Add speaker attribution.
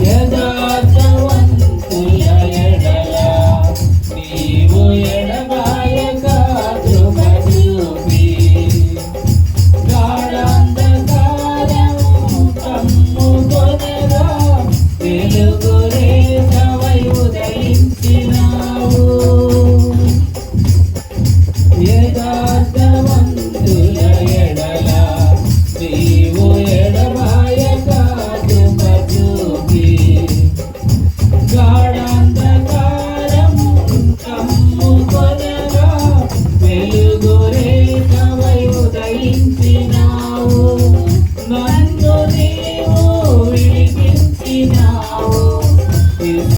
Speaker 1: యథార్థవంతుల ఎడల నీవు ఎడబాయక కృప చూపి గాఢాంధకారము కమ్ముకొనగా వెలుగు రేఖవై ఉదయించినావు. యథార్థవంతుల ఎడల నీవు ఎడబాయక కృప చూపి గాఢాంధకారము కమ్ముకొనగా వెలుగు రేఖవై ఉదయించినావు. నన్ను